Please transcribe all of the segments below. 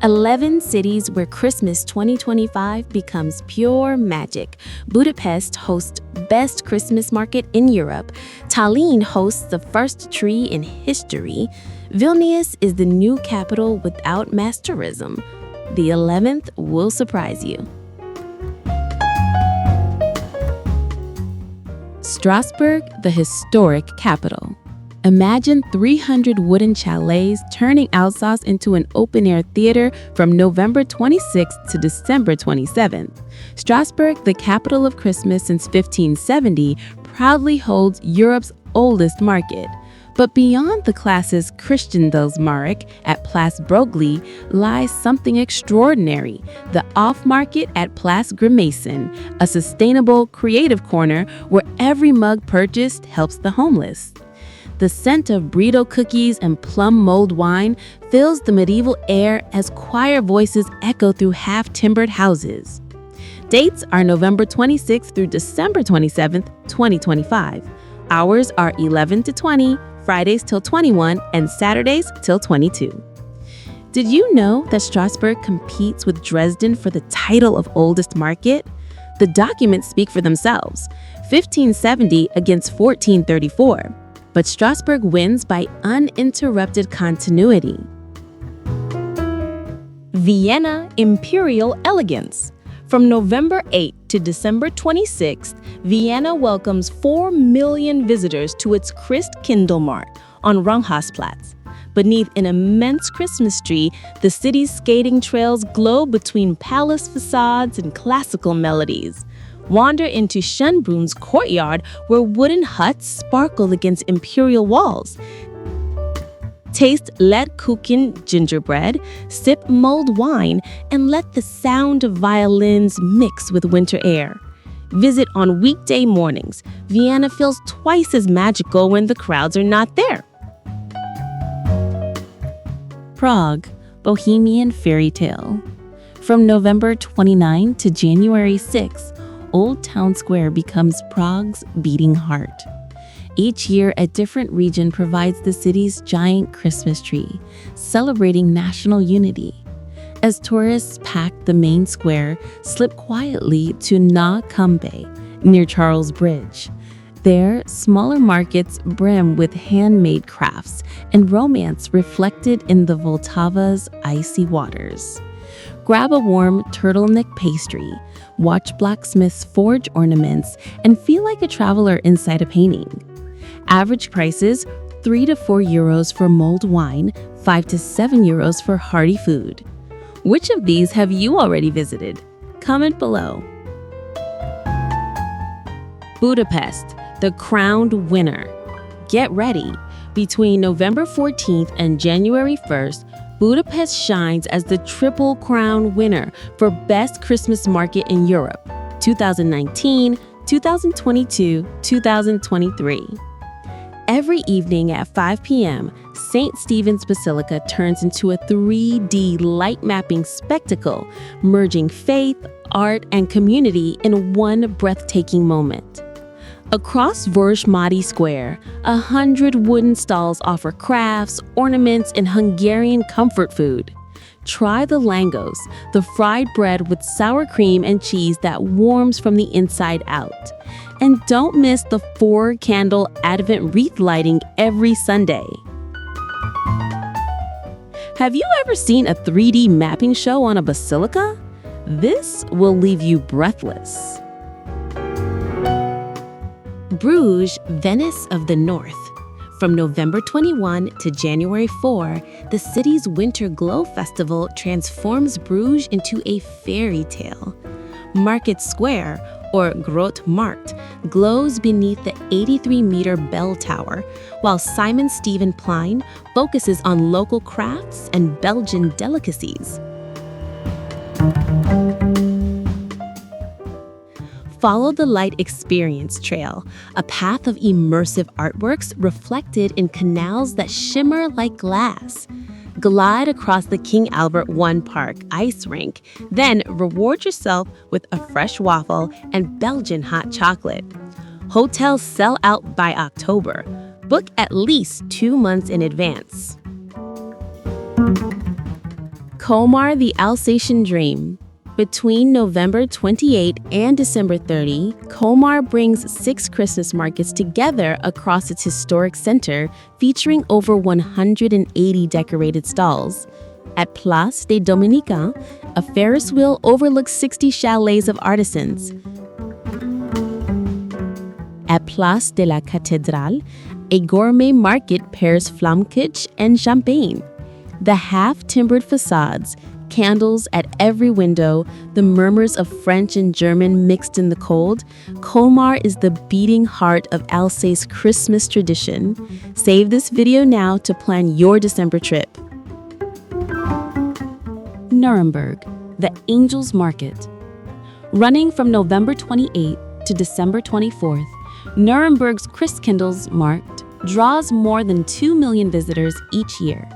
11 cities where Christmas 2025 becomes pure magic. Budapest hosts best Christmas market in Europe. Tallinn hosts the first tree in history. Vilnius is the new capital without mass tourism. The 11th will surprise you. Strasbourg, the historic capital. Imagine 300 wooden chalets turning Alsace into an open-air theater from November 26th to December 27th. Strasbourg, the capital of Christmas since 1570, proudly holds Europe's oldest market. But beyond the class's Christiandelsmarkt at Place Broglie lies something extraordinary, the off-market at Place 𝗩𝗻𝗄𝗃, a sustainable, creative corner where every mug purchased helps the homeless. The scent of burrito cookies and plum mulled wine fills the medieval air as choir voices echo through half-timbered houses. Dates are November 26th through December 27th, 2025. Hours are 11 to 20, Fridays till 21, and Saturdays till 22. Did you know that Strasbourg competes with Dresden for the title of oldest market? The documents speak for themselves, 1570 against 1434. But Strasbourg wins by uninterrupted continuity. Vienna Imperial Elegance. From November 8 to December 26th, Vienna welcomes 4 million visitors to its Christkindlmarkt on Raunhausplatz. Beneath an immense Christmas tree, the city's skating trails glow between palace facades and classical melodies. Wander into Schönbrunns courtyard where wooden huts sparkle against imperial walls. Taste 𝗩𝗏𝗃𝗃 gingerbread, sip mulled wine, and let the sound of violins mix with winter air. Visit on weekday mornings. Vienna feels twice as magical when the crowds are not there. Prague, Bohemian fairy tale. From November 29 to January 6, Old Town Square becomes Prague's beating heart. Each year, a different region provides the city's giant Christmas tree, celebrating national unity. As tourists pack the main square, slip quietly to 𝗏𝗏𝗃𝗃𝗃 near Charles Bridge. There, smaller markets brim with handmade crafts and romance reflected in the Vltava's icy waters. Grab a warm turtleneck pastry, watch blacksmiths forge ornaments, and feel like a traveler inside a painting. Average prices, 3 to 4 euros for mulled wine, 5 to 7 euros for hearty food. Which of these have you already visited? Comment below. Budapest, the crowned winner. Get ready. Between November 14th and January 1st, Budapest shines as the Triple Crown winner for Best Christmas Market in Europe, 2019, 2022, 2023. Every evening at 5 p.m., St. Stephen's Basilica turns into a 3D light mapping spectacle, merging faith, art, and community in one breathtaking moment. Across 𝗏𝗏𝗃𝗃𝗃 Square, 100 wooden stalls offer crafts, ornaments, and Hungarian comfort food. Try the langos, the fried bread with sour cream and cheese that warms from the inside out. And don't miss the 4-candle Advent wreath lighting every Sunday. Have you ever seen a 3D mapping show on a basilica? This will leave you breathless. Bruges, Venice of the North. From November 21 to January 4, the city's Winter Glow Festival transforms Bruges into a fairy tale. Market Square, or Grote Markt, glows beneath the 83-meter bell tower, while Simon Stevensplein focuses on local crafts and Belgian delicacies. Follow the Light Experience Trail, a path of immersive artworks reflected in canals that shimmer like glass. Glide across the King Albert I Park ice rink, then reward yourself with a fresh waffle and Belgian hot chocolate. Hotels sell out by October. Book at least 2 months in advance. Colmar, the Alsatian Dream. Between November 28 and December 30, Colmar brings 6 Christmas markets together across its historic center, featuring over 180 decorated stalls. At Place des Dominicains, a Ferris wheel overlooks 60 chalets of artisans. At Place de la Cathédrale, a gourmet market pairs flammkuchen and champagne. The half-timbered facades, candles at every window, the murmurs of French and German mixed in the cold, Colmar is the beating heart of Alsace Christmas tradition. Save this video now to plan your December trip. Nuremberg, the Angels Market. Running from November 28 to December 24th, Nuremberg's Christkindlesmarkt draws more than 2 million visitors each year.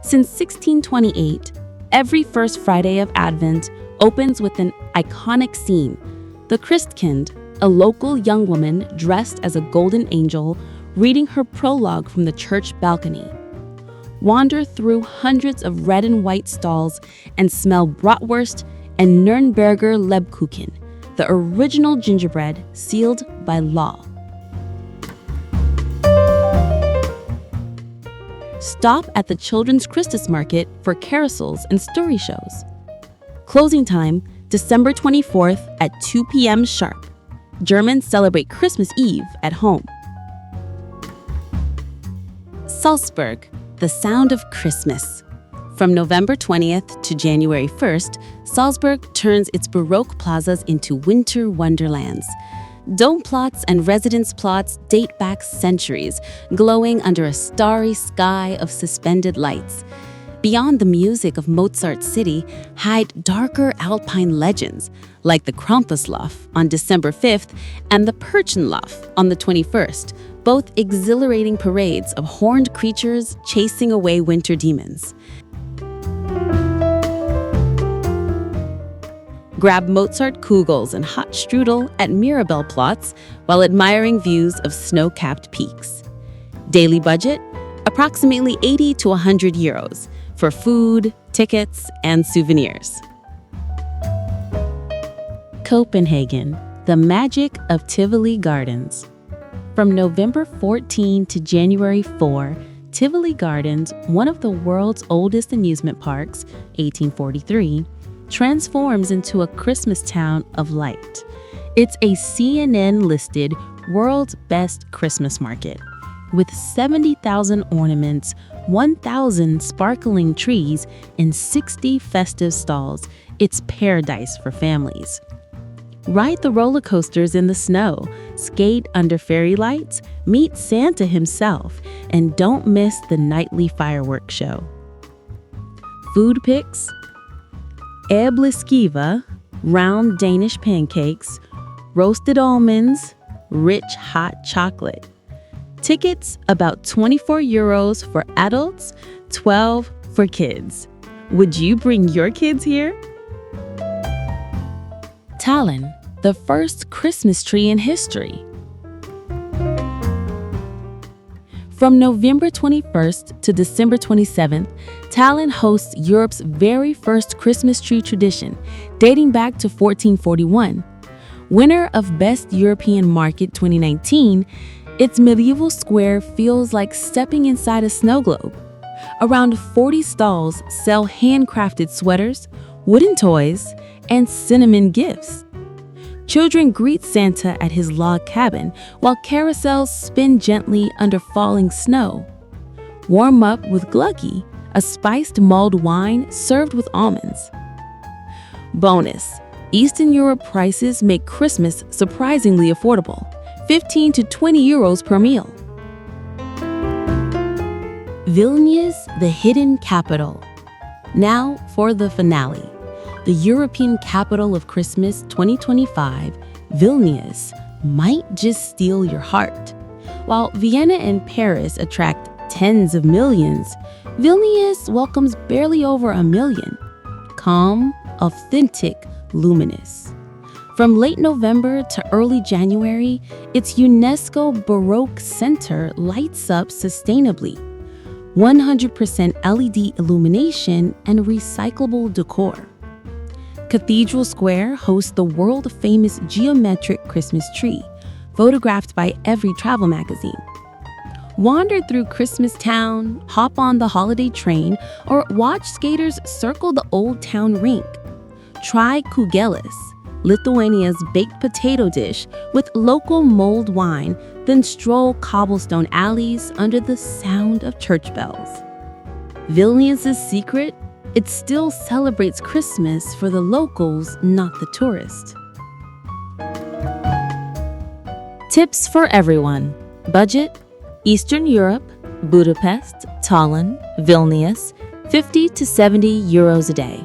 Since 1628, every first Friday of Advent opens with an iconic scene. The Christkind, a local young woman dressed as a golden angel, reading her prologue from the church balcony. Wander through hundreds of red and white stalls and smell bratwurst and Nürnberger Lebkuchen, the original gingerbread sealed by law. Stop at the Children's Christmas Market for carousels and story shows. Closing time, December 24th at 2 p.m. sharp. Germans celebrate Christmas Eve at home. Salzburg, the sound of Christmas. From November 20th to January 1st, Salzburg turns its Baroque plazas into winter wonderlands. Dome plots and residence plots date back centuries, glowing under a starry sky of suspended lights. Beyond the music of Mozart's city hide darker alpine legends, like the Krampuslauf on December 5th and the Purchenlauf on the 21st, both exhilarating parades of horned creatures chasing away winter demons. Grab Mozart kugels and hot strudel at Mirabellplatz while admiring views of snow-capped peaks. Daily budget, approximately 80 to 100 euros for food, tickets, and souvenirs. Copenhagen, the magic of Tivoli Gardens. From November 14 to January 4, Tivoli Gardens, one of the world's oldest amusement parks, 1843, transforms into a Christmas town of light. It's a CNN-listed World's Best Christmas Market. With 70,000 ornaments, 1,000 sparkling trees, and 60 festive stalls, it's paradise for families. Ride the roller coasters in the snow, skate under fairy lights, meet Santa himself, and don't miss the nightly fireworks show. Food picks: 𝗩𝗶𝗱𝗲𝗍𝗯, round Danish pancakes, roasted almonds, rich hot chocolate. Tickets about 24 euros for adults, 12 for kids. Would you bring your kids here? Tallinn, the first Christmas tree in history. From November 21st to December 27th, Tallinn hosts Europe's very first Christmas tree tradition, dating back to 1441. Winner of Best European Market 2019, its medieval square feels like stepping inside a snow globe. Around 40 stalls sell handcrafted sweaters, wooden toys, and cinnamon gifts. Children greet Santa at his log cabin while carousels spin gently under falling snow. Warm up with glöggi, a spiced mulled wine served with almonds. Bonus: Eastern Europe prices make Christmas surprisingly affordable, 15 to 20 euros per meal. Vilnius, the hidden capital. Now for the finale. The European capital of Christmas 2025, Vilnius, might just steal your heart. While Vienna and Paris attract tens of millions, Vilnius welcomes barely over 1 million. Calm, authentic, luminous. From late November to early January, its UNESCO Baroque center lights up sustainably. 100% LED illumination, and recyclable decor. Cathedral Square hosts the world-famous geometric Christmas tree, photographed by every travel magazine. Wander through Christmas Town, hop on the holiday train, or watch skaters circle the Old Town rink. Try 𝗩𝗶𝗱𝗲𝗍𝗍𝗲𝗍, Lithuania's baked potato dish with local mulled wine, then stroll cobblestone alleys under the sound of church bells. Vilnius's secret? It still celebrates Christmas for the locals, not the tourists. Tips for everyone. Budget: Eastern Europe, Budapest, Tallinn, Vilnius, 50 to 70 euros a day.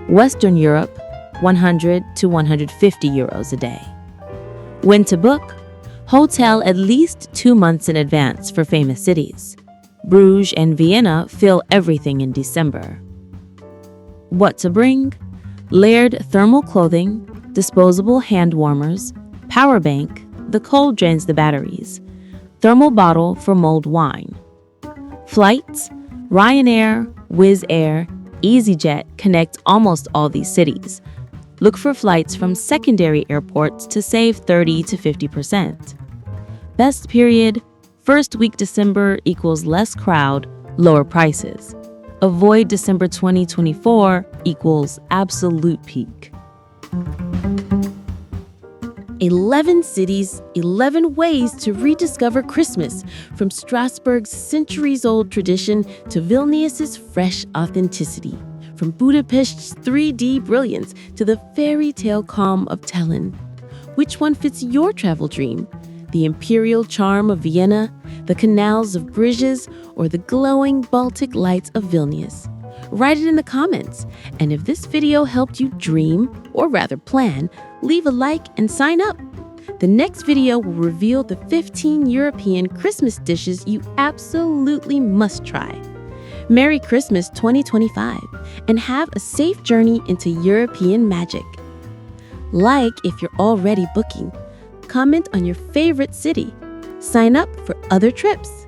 Western Europe, 100 to 150 euros a day. When to book? Hotel at least 2 months in advance for famous cities. Bruges and Vienna fill everything in December. What to bring? Layered thermal clothing, disposable hand warmers, power bank, the cold drains the batteries, thermal bottle for mulled wine. Flights: Ryanair, Wizz Air, EasyJet connect almost all these cities. Look for flights from secondary airports to save 30 to 50%. Best period: first week December equals less crowd, lower prices. Avoid December 2024 equals absolute peak. 11 cities, 11 ways to rediscover Christmas, from Strasbourg's centuries-old tradition to Vilnius's fresh authenticity, from Budapest's 3D brilliance to the fairy tale calm of Tallinn. Which one fits your travel dream? The imperial charm of Vienna, the canals of Bruges, or the glowing Baltic lights of Vilnius? Write it in the comments. And if this video helped you dream, or rather plan, leave a like and sign up. The next video will reveal the 15 European Christmas dishes you absolutely must try. Merry Christmas 2025, and have a safe journey into European magic. Like if you're already booking. Comment on your favorite city. Sign up for other trips.